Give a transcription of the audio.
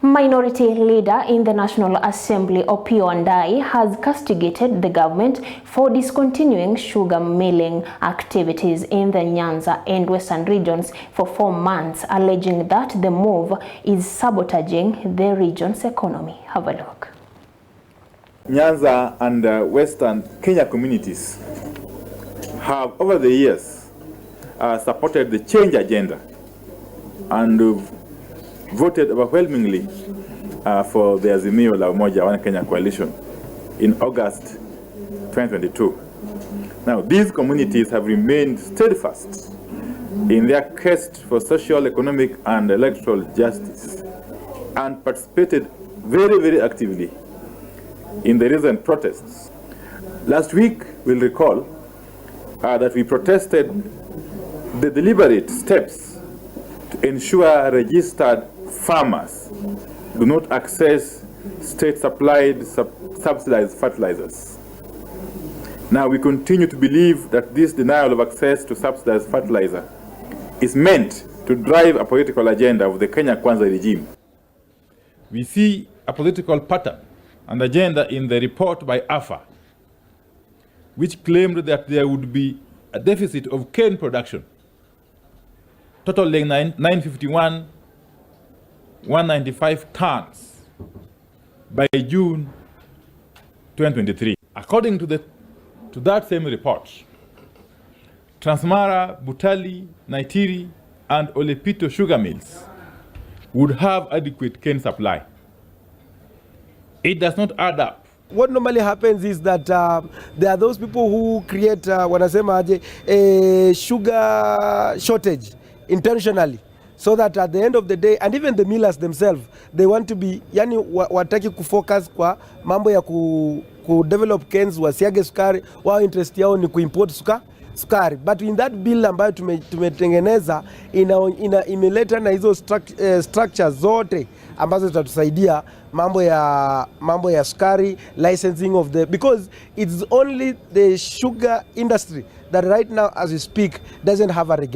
Minority leader in the National Assembly, Opiyo Wandayi, has castigated the government for discontinuing sugar milling activities in the Nyanza and Western regions for 4 months, alleging that the move is sabotaging the region's economy. Have a look. Nyanza and Western Kenya communities have, over the years, supported the change agenda and voted overwhelmingly for the Azimio la Umoja One Kenya coalition in August 2022. Now, these communities have remained steadfast in their quest for social, economic, and electoral justice and participated very, very actively in the recent protests. Last week, we'll recall that we protested the deliberate steps to ensure registered farmers do not access state-supplied subsidized fertilizers. Now, we continue to believe that this denial of access to subsidized fertilizer is meant to drive a political agenda of the Kenya Kwanza regime. We see a political pattern and agenda in the report by AFA, which claimed that there would be a deficit of cane production, totaling 195 tons by June 2023. According to that same report, Transmara, Butali, Naitiri, and Olepito sugar mills would have adequate cane supply. It does not add up. What normally happens is that there are those people who create a sugar shortage intentionally, so that at the end of the day, and even the millers themselves, they want to be, wataki kufocus kwa mambo ya develop canes wasiage sukari, wao interest yao ni kuimport sukari. But in that bill ambayo tumetengeneza imeleta na hizo structures zote ambazo zitatusaidia mambo ya sukari, licensing of because it's only the sugar industry that right now as we speak doesn't have a regulation.